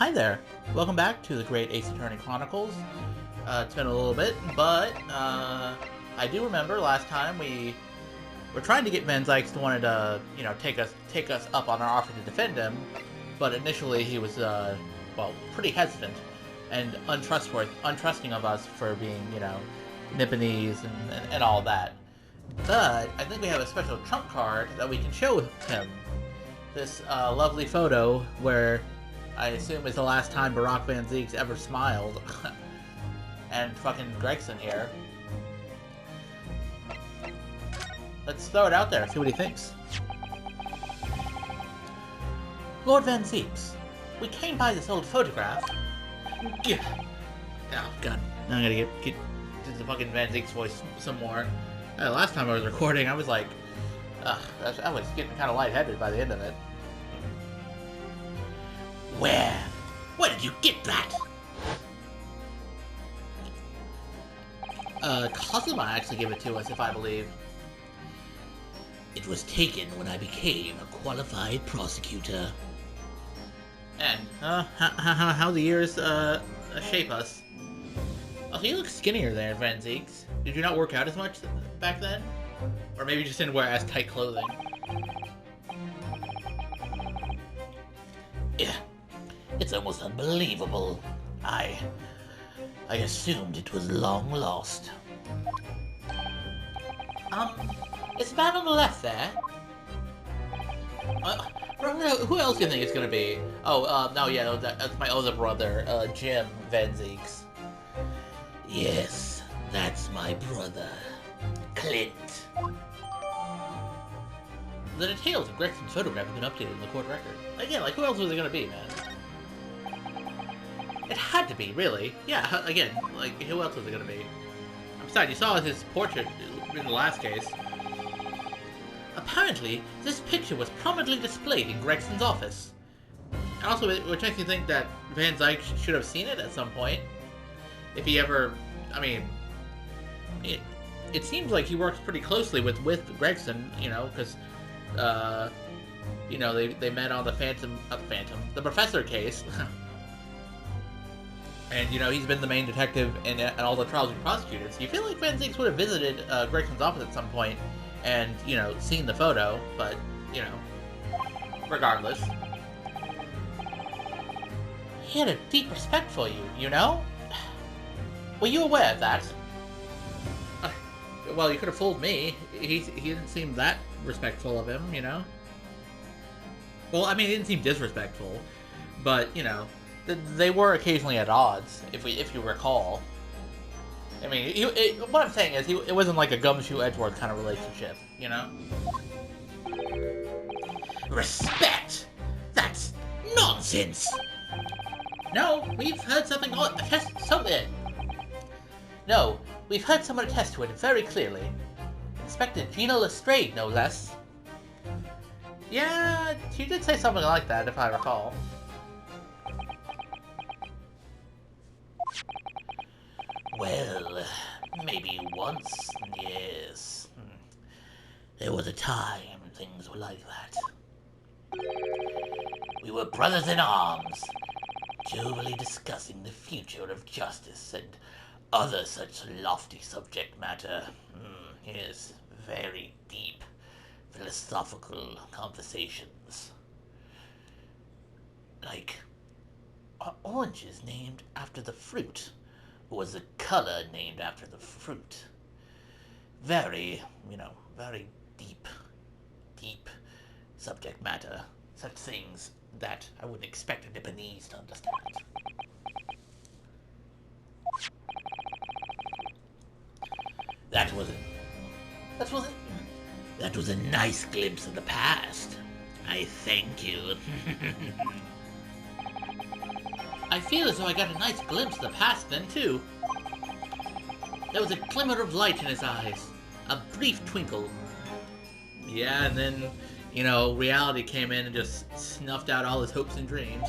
Hi there. Welcome back to the Great Ace Attorney Chronicles. It's been a little bit, but I do remember last time we were trying to get Van Zykes to wanted to, take us up on our offer to defend him, but initially he was, pretty hesitant and untrusting of us for being, Nipponese and all that. But I think we have a special trump card that we can show him. This lovely photo where I assume is the last time Barack Van Zykes ever smiled. And fucking Gregson here. Let's throw it out there and see what he thinks. Lord Van Zykes, we came by this old photograph. Oh god, now I'm gonna get to the fucking Van Zykes voice some more. Last time I was recording, I was like, I was getting kind of lightheaded by the end of it. Where did you get that? Cosima actually gave it to us, if I believe. It was taken when I became a qualified prosecutor. And, how the years, shape us. Oh, you look skinnier there, Van Zykes. Did you not work out as much back then? Or maybe you just didn't wear as tight clothing. Yeah. It's almost unbelievable. I assumed it was long lost. It's about on the left there. Who else do you think it's gonna be? Oh, no, yeah, that's my other brother, Jim Van Zykes. Yes, that's my brother, Clint. The details of Gregson's photograph have been updated in the court record. Again, who else was it gonna be, man? It had to be, really. Yeah, again, who else was it gonna be? Besides, you saw his portrait in the last case. Apparently, this picture was prominently displayed in Gregson's office. And also, which makes me think that Van Zykes should have seen it at some point. If he ever... I mean... It seems like he works pretty closely with Gregson, because... they met on the Professor case. And, he's been the main detective in all the trials he prosecuted. So you feel like Van Zykes would have visited Gregson's office at some point and, seen the photo, but, regardless. He had a deep respect for you, Were you aware of that? Well, you could have fooled me. He didn't seem that respectful of him, Well, I mean, he didn't seem disrespectful, but, they were occasionally at odds, if you recall. I mean, what I'm saying is, it wasn't like a Gumshoe Edgeworth kind of relationship, Respect? That's nonsense! No, we've heard something No, we've heard someone attest to it very clearly. Inspector Gina Lestrade, no less. Yeah, she did say something like that, if I recall. Well, maybe once, yes. There was a time things were like that. We were brothers in arms, jovially discussing the future of justice and other such lofty subject matter. Yes, very deep, philosophical conversations. Like, are oranges named after the fruit? Or was the color named after the fruit? Very, very deep subject matter. Such things that I wouldn't expect a Nipponese to understand. That was a nice glimpse of the past. I thank you. I feel as though I got a nice glimpse of the past then, too. There was a glimmer of light in his eyes. A brief twinkle. Yeah, and then, reality came in and just snuffed out all his hopes and dreams.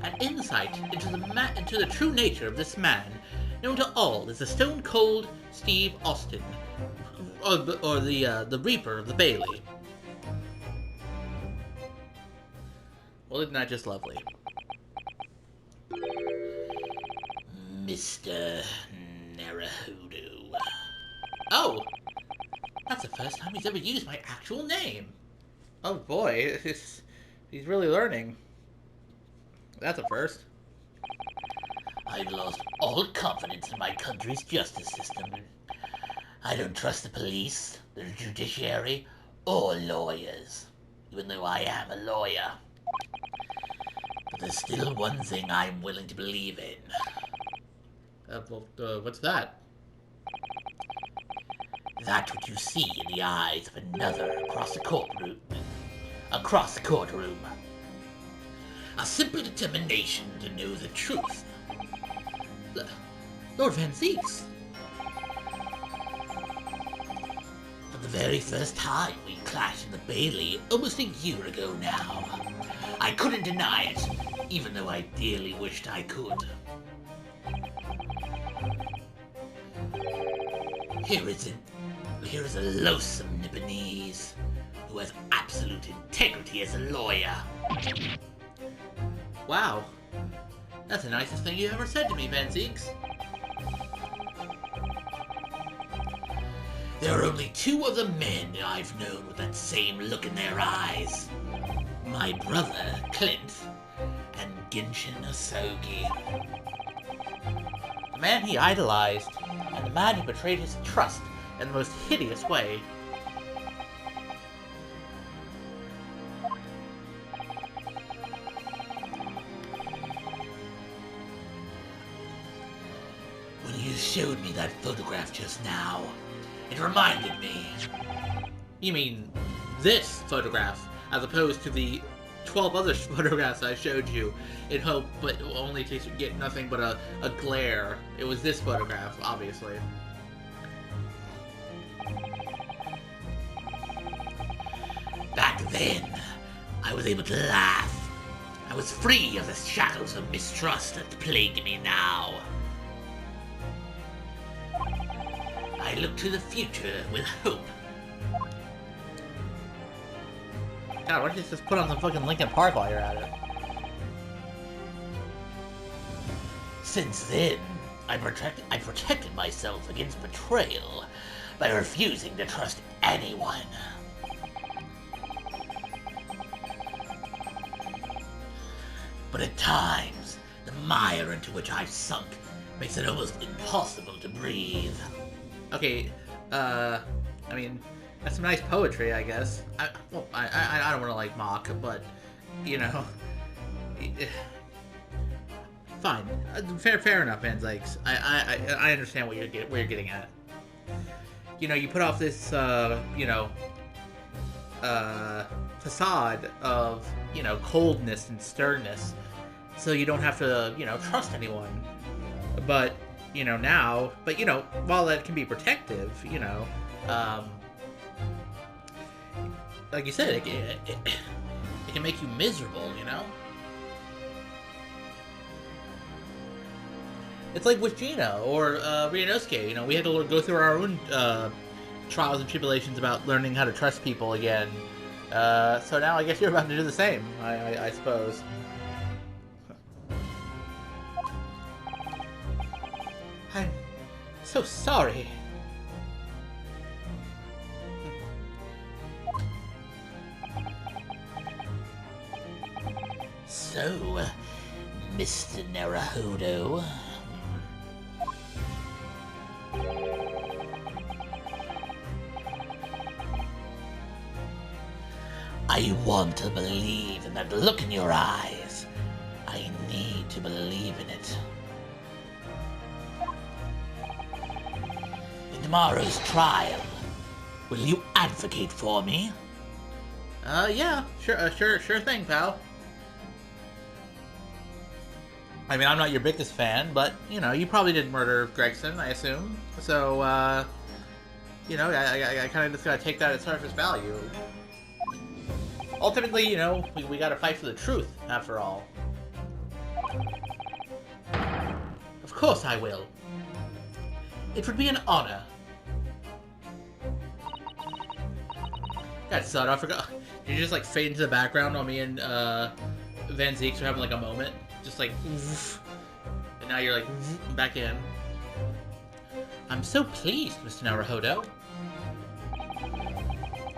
An insight into the true nature of this man, known to all as the Stone Cold Steve Austin, or the Reaper of the Bailey. Well, isn't that just lovely? Mr. Narahudu. Oh! That's the first time he's ever used my actual name. Oh boy, he's really learning. That's a first. I've lost all confidence in my country's justice system. I don't trust the police, the judiciary, or lawyers, even though I am a lawyer. But there's still one thing I'm willing to believe in. What's that? That what you see in the eyes of another across the courtroom. A simple determination to know the truth. Lord Van Zeeks. For the very first time we clashed in the Bailey almost a year ago now. I couldn't deny it, even though I dearly wished I could. Here is a loathsome Nipponese who has absolute integrity as a lawyer. Wow. That's the nicest thing you ever said to me, Van Zeeks. There are only two other men I've known with that same look in their eyes. My brother, Clint, and Genshin Asogi. The man he idolized, and the man who betrayed his trust in the most hideous way. When you showed me that photograph just now, it reminded me. You mean this photograph, as opposed to the 12 other photographs I showed you in hope, but only to get nothing but a glare. It was this photograph, obviously. Back then, I was able to laugh. I was free of the shadows of mistrust that plague me now. I look to the future with hope. God, why don't you just put on some fucking Linkin Park while you're at it? Since then, I protected myself against betrayal by refusing to trust anyone. But at times, the mire into which I've sunk makes it almost impossible to breathe. Okay, I mean, that's some nice poetry, I guess. I don't want to, like, mock, but, you know... Fine. Fair enough, Van Zeeks. I understand where you're getting at. You know, you put off this, facade of, coldness and sternness, so you don't have to, trust anyone. But, now... But, while that can be protective, like you said, it can make you miserable, It's like with Gina or Ryunosuke, we had to go through our own trials and tribulations about learning how to trust people again. So now I guess you're about to do the same, I suppose. I'm so sorry. So, Mr. Naruhodo. I want to believe in that look in your eyes. I need to believe in it. In tomorrow's trial, will you advocate for me? Yeah, sure thing, pal. I mean, I'm not your biggest fan, but, you probably did murder Gregson, I assume. So, I kind of just gotta take that at surface value. Ultimately, we gotta fight for the truth, after all. Of course I will. It would be an honor. God, son, I forgot. Did you just, fade into the background on me and, Van Zeeks are having like a moment, just like, and now you're like back in. I'm so pleased, Mr. Naruhodo.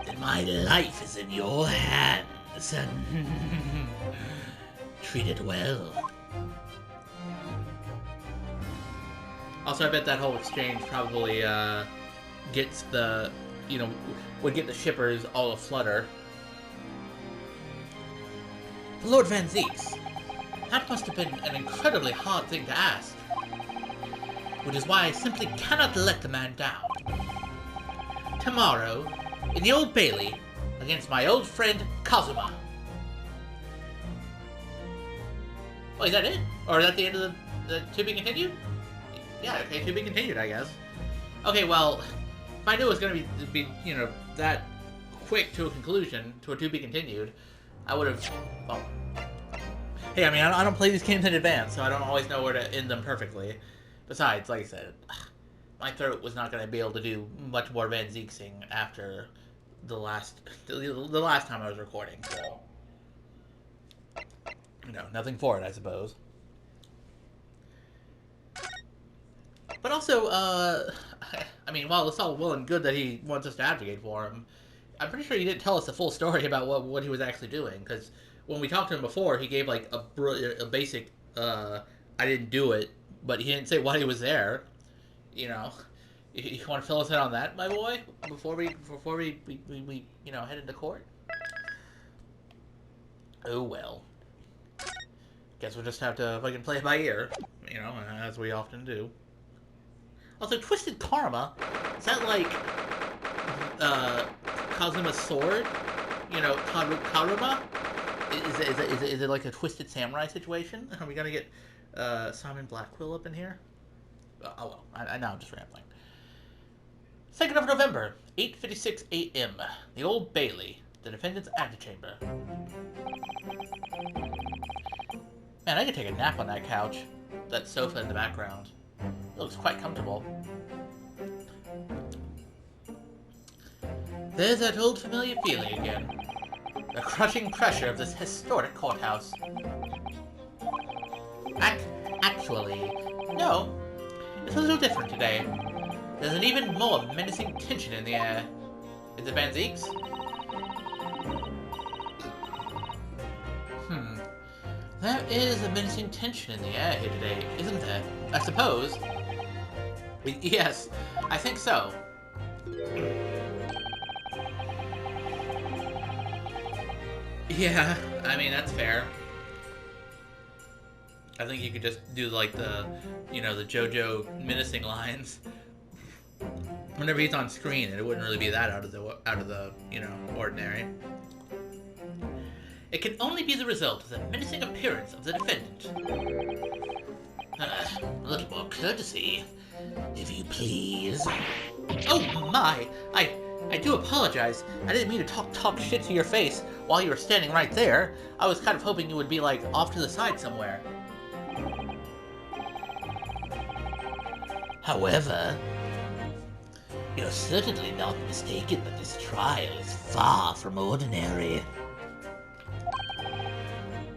Then my life is in your hands. Treat it well. Also, I bet that whole exchange probably gets the, would get the shippers all aflutter. Lord Van Zeeks, that must have been an incredibly hard thing to ask. Which is why I simply cannot let the man down. Tomorrow, in the Old Bailey, against my old friend Kazuma. Oh, is that it? Or is that the end of the to be continued? Yeah, okay, to be continued, I guess. Okay, well, if I knew it was going to be that quick to a conclusion, to a to be continued, I would have, well... Hey, I mean, I don't play these games in advance, so I don't always know where to end them perfectly. Besides, like I said, my throat was not going to be able to do much more Van Zeeksing after the last time I was recording, so... nothing for it, I suppose. But also, I mean, while it's all well and good that he wants us to advocate for him, I'm pretty sure he didn't tell us the full story about what he was actually doing, because when we talked to him before, he gave, like, a basic, I didn't do it, but he didn't say why he was there. You want to fill us in on that, my boy, before we head into court? Oh, well. Guess we'll just have to fucking play it by ear, as we often do. Also, Twisted Karma, is that like, Kazuma's sword? Karuma? Is it like a Twisted Samurai situation? Are we gonna get, Simon Blackquill up in here? Oh well, I now I'm just rambling. 2nd of November, 8:56 a.m. The Old Bailey, the defendant's antechamber. Man, I could take a nap on that couch. That sofa in the background. It looks quite comfortable. There's that old familiar feeling again. The crushing pressure of this historic courthouse. Actually, no. It's a little different today. There's an even more menacing tension in the air. Is it Van Zeeks? There is a menacing tension in the air here today, isn't there? I suppose. Yes, I think so. Yeah, I mean, that's fair. I think you could just do, like, the JoJo menacing lines whenever he's on screen, and it wouldn't really be that out of the ordinary. It can only be the result of the menacing appearance of the defendant. A little more courtesy, if you please. Oh my! I do apologize. I didn't mean to talk shit to your face while you were standing right there. I was kind of hoping you would be, like, off to the side somewhere. However, you're certainly not mistaken that this trial is far from ordinary.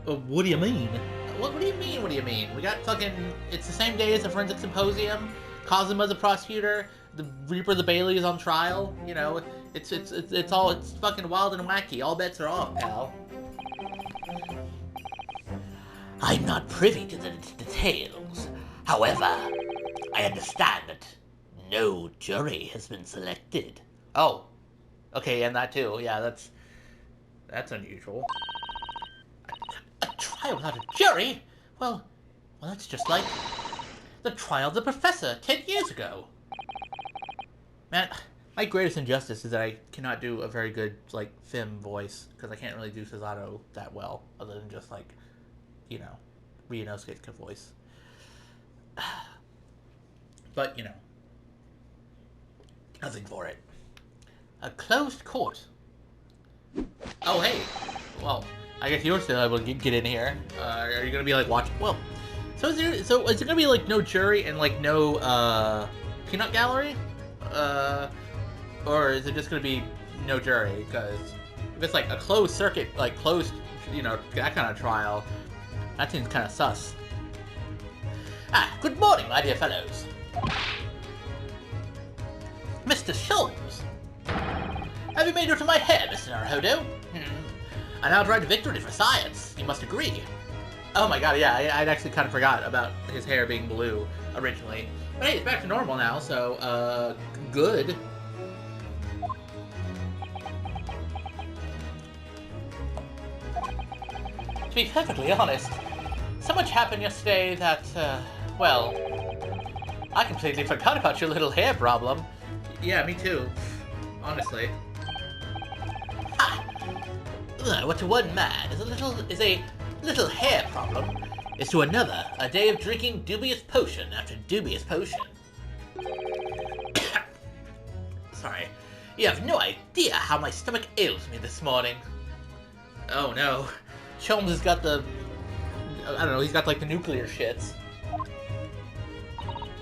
What do you mean? What do you mean? What do you mean? We got fucking... It's the same day as the Forensic Symposium. Kazuma's a prosecutor. The Reaper of the Bailey is on trial. It's fucking wild and wacky. All bets are off, pal. I'm not privy to the details. However, I understand that no jury has been selected. Oh. Okay, and that too. Yeah, that's unusual. A trial without a jury? Well, that's just like the trial of the professor 10 years ago. Man, my greatest injustice is that I cannot do a very good, like, Fim voice, because I can't really do Suzato that well, other than just, like, Ryunosuke's voice. But, nothing for it. A closed court. Oh, hey. Well, I guess you're still able to get in here. Are you gonna be like watching? Well, so is there gonna be like no jury and like no peanut gallery, or is it just gonna be no jury? Because if it's like a closed circuit, like closed you know, that kind of trial. That seems kind of sus. Ah, good morning, my dear fellows. Mr. Sholmes! Have you made it to my hair, Mr. Naruhodo? I now drive to victory for science, you must agree. Oh my god, yeah, I'd actually kind of forgot about his hair being blue originally. But hey, it's back to normal now, so, good. To be perfectly honest, so much happened yesterday that, well, I completely forgot about your little hair problem. Yeah, me too. Honestly. Ha! What to one man is a little hair problem, is to another a day of drinking dubious potion after dubious potion. Sorry. You have no idea how my stomach ails me this morning. Oh no. Sholmes has got the... I don't know, he's got like the nuclear shits.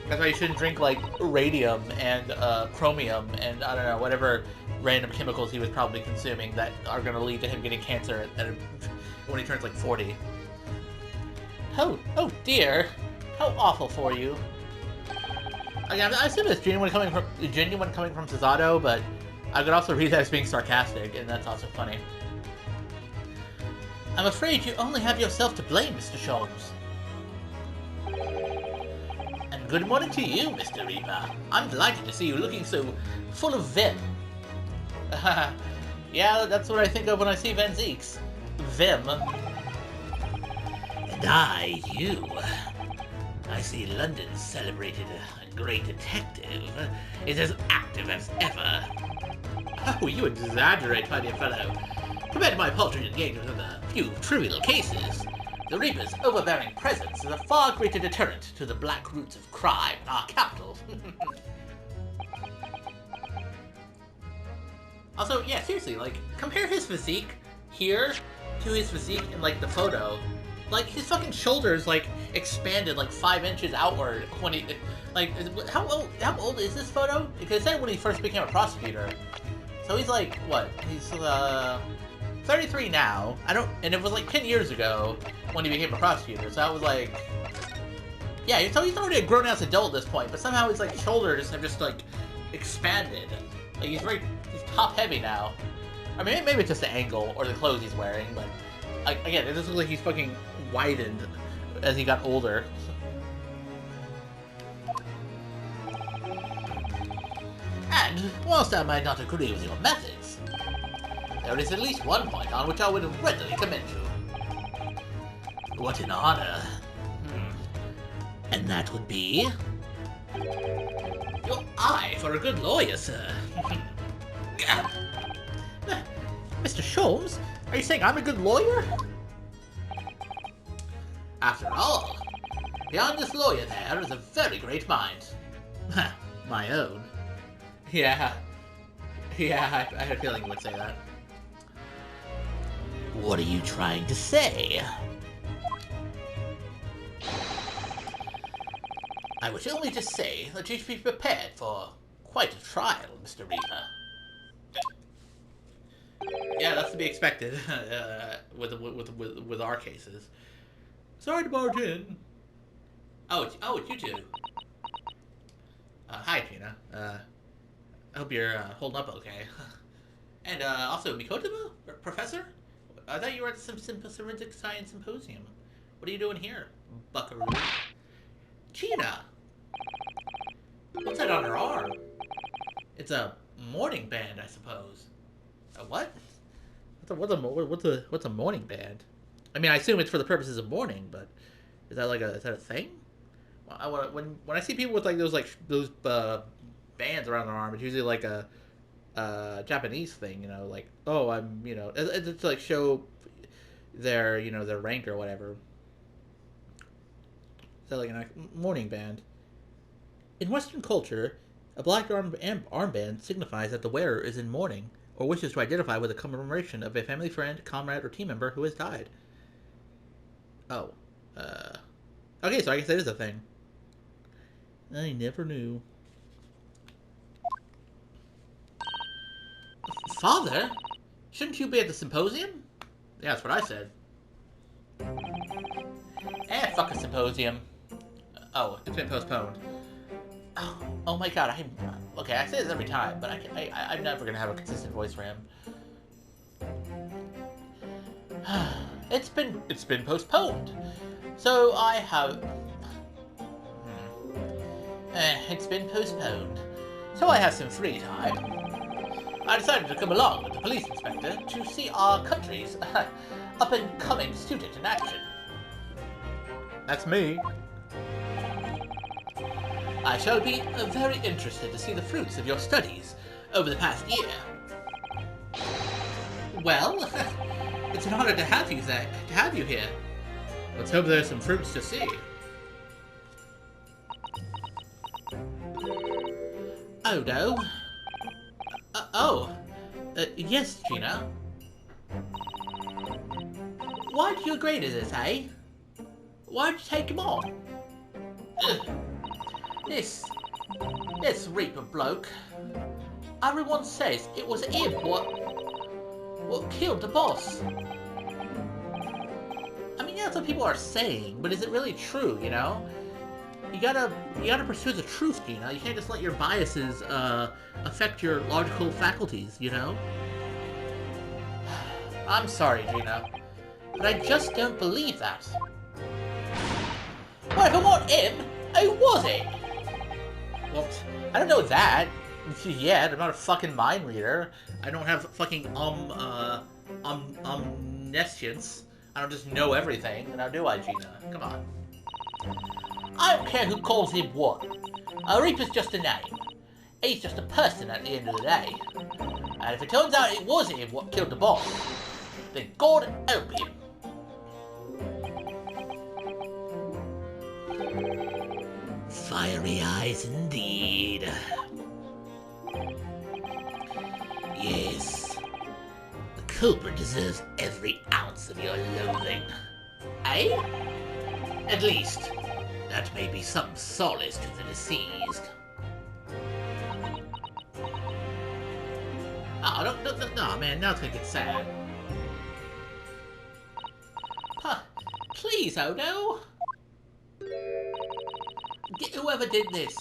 That's why you shouldn't drink like radium and chromium and I don't know, whatever random chemicals he was probably consuming that are going to lead to him getting cancer when he turns like 40. Oh dear. How awful for you. Again, I assume it's genuine coming from Susato, but I could also read that as being sarcastic, and that's also funny. I'm afraid you only have yourself to blame, Mr. Sholmes. And good morning to you, Mr. Reaper. I'm delighted to see you looking so full of vim. Yeah, that's what I think of when I see Van Zeeks. Vim. And I see London's celebrated great detective is as active as ever. Oh, you exaggerate, my dear fellow. Compared to my paltry engagement in a few trivial cases, the Reaper's overbearing presence is a far greater deterrent to the black roots of crime in our capital. Also, yeah, seriously, like, compare his physique here to his physique in, like, the photo. Like, his fucking shoulders, like, expanded, like, 5 inches outward when he, like, how old is this photo? Because it said when he first became a prosecutor. So he's, like, what? He's, 33 now. And it was, like, 10 years ago when he became a prosecutor. So I was, like, yeah, so he's already a grown-ass adult at this point, but somehow his, like, shoulders have just, like, expanded. Like, he's top-heavy now. I mean, maybe it's just the angle or the clothes he's wearing, but... Again, it just looks like he's fucking widened as he got older. And, whilst I might not agree with your methods, there is at least one point on which I would readily commend you. What an honor. And that would be... your eye for a good lawyer, sir. Mr. Sholmes? Are you saying I'm a good lawyer? After all, beyond this lawyer there is a very great mind. My own. Yeah, I had a feeling you would say that. What are you trying to say? I wish only to say that you should be prepared for quite a trial, Mr. Reaper. Yeah, that's to be expected with our cases. Sorry to barge in. Oh, it's you two. Hi, Gina. I hope you're holding up okay. And also, Mikotomo, Professor. I thought you were at some forensic science symposium. What are you doing here, Buckaroo? Gina. What's that on her arm? It's a morning band, I suppose. A what? What's a morning band? I mean, I assume it's for the purposes of mourning, but is that a thing? When I see people with like those bands around their arm, it's usually like a Japanese thing, you know, like, oh, I'm, you know, it's to like show their, you know, their rank or whatever. So like a mourning band. In Western culture, a black armband signifies that the wearer is in mourning or wishes to identify with a commemoration of a family friend, comrade, or team member who has died. Oh. Okay, so I guess that is a thing. I never knew. Father? Shouldn't you be at the symposium? Yeah, that's what I said. fuck a symposium. Oh, it's been postponed. Oh my god, okay, I say this every time, but I'm never gonna have a consistent voice for him. It's been postponed. So I have... it's been postponed. So I have some free time. I decided to come along with the police inspector to see our country's up-and-coming student in action. That's me. I shall be very interested to see the fruits of your studies over the past year. Well, it's an honor to have you, Zach, to have you here. Let's hope there's some fruits to see. Odo? Yes, Gina? Why'd you agree to this, eh? Why'd you take him on? This Reaper bloke. Everyone says it was him what killed the boss. I mean, yeah, that's what people are saying, but is it really true, you know? You gotta pursue the truth, Gina. You can't just let your biases affect your logical faculties, you know? I'm sorry, Gina, but I just don't believe that. Well, if it wasn't him, who was it? Well, I don't know that yet. I'm not a fucking mind reader. I don't have fucking omniscience. I don't just know everything. Now do I, Gina? Come on. I don't care who calls him what. A Reaper's just a name. He's just a person at the end of the day. And if it turns out it was him what killed the boss, then God help him. Fiery eyes indeed. Yes. The culprit deserves every ounce of your loathing. Eh? At least, that may be some solace to the deceased. Oh, no, man, now it's gonna get sad. Huh. Please, Odo. Get whoever did this.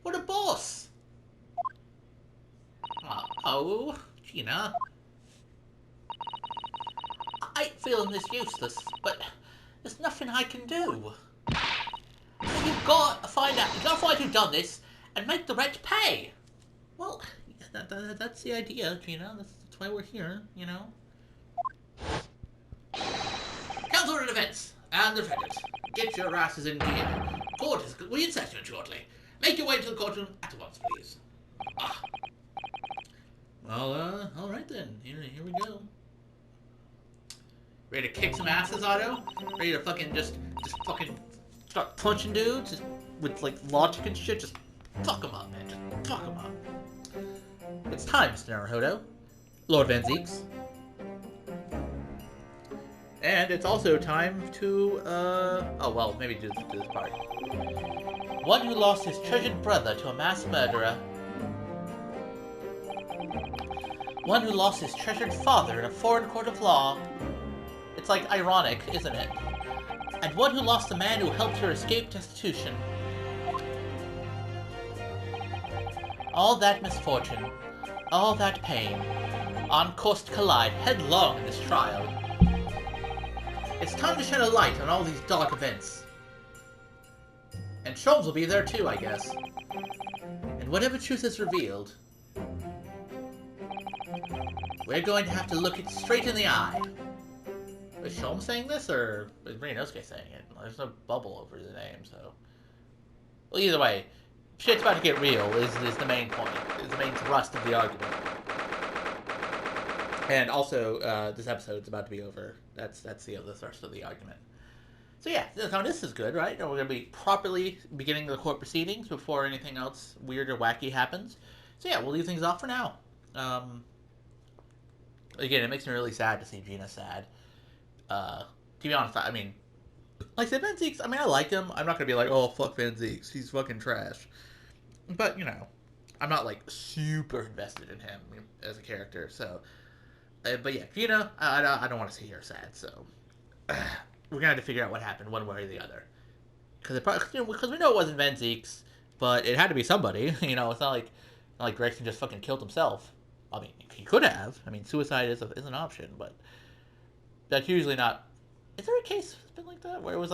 What a boss. Oh, Gina. I ain't feeling this useless, but there's nothing I can do. You've got to find out. You've got to find who done this and make the wretch pay. Well, that's the idea, Gina. That's why we're here, you know. Council of Defense and the defendant, get your asses in gear. Court will be in session shortly. Make your way to the courtroom at once, please. Well, all right then. Here we go. Ready to kick some asses, Otto? Ready to fucking just fucking start punching dudes just with like logic and shit? Just fuck them up, man. Just fuck them up. It's time, Mr. Naruhodo. Lord Van Zeeks. And it's also time to, oh well, maybe do this part. One who lost his treasured brother to a mass murderer. One who lost his treasured father in a foreign court of law. It's like ironic, isn't it? And one who lost the man who helped her escape destitution. All that misfortune, all that pain, on course to collide headlong in this trial. It's time to shed a light on all these dark events. And Sholmes will be there too, I guess. And whatever truth is revealed, we're going to have to look it straight in the eye. Is Sholmes saying this, or is Marinosuke saying it? There's no bubble over the name, so... Well, either way, shit's about to get real is the main point. Is the main thrust of the argument. And also, this episode's about to be over. That's the other thrust of the argument. So yeah, so this is good, right? We're going to be properly beginning the court proceedings before anything else weird or wacky happens. So yeah, we'll leave things off for now. Again, it makes me really sad to see Gina sad. To be honest, I mean, like I said, Van Zeeks, I mean, I like him. I'm not going to be like, oh, fuck Van Zeeks, he's fucking trash. But, you know, I'm not, like, super invested in him as a character, so... but yeah, Gina, I don't want to see her sad, so... we're gonna have to figure out what happened one way or the other. Because we know it wasn't Van Zeke's, but it had to be somebody. It's not like Gregson just fucking killed himself. I mean, he could have. I mean, suicide is an option, but that's usually not. Is there a case that's been like that where it was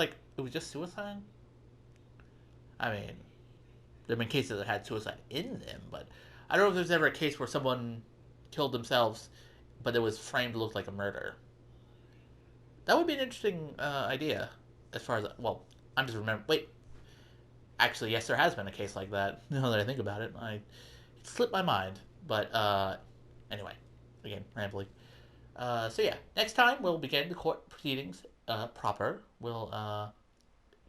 just suicide? I mean, there have been cases that had suicide in them, but I don't know if there's ever a case where someone killed themselves, but it was framed to look like a murder. That would be an interesting idea, as far as well. I'm just remembering. Wait, actually, yes, there has been a case like that. Now that I think about it, it slipped my mind. But anyway, again, rambling. So yeah, next time we'll begin the court proceedings proper. We'll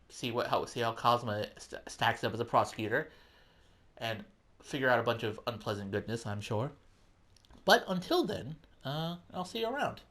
see how Cosma stacks up as a prosecutor, and figure out a bunch of unpleasant goodness, I'm sure. But until then, I'll see you around.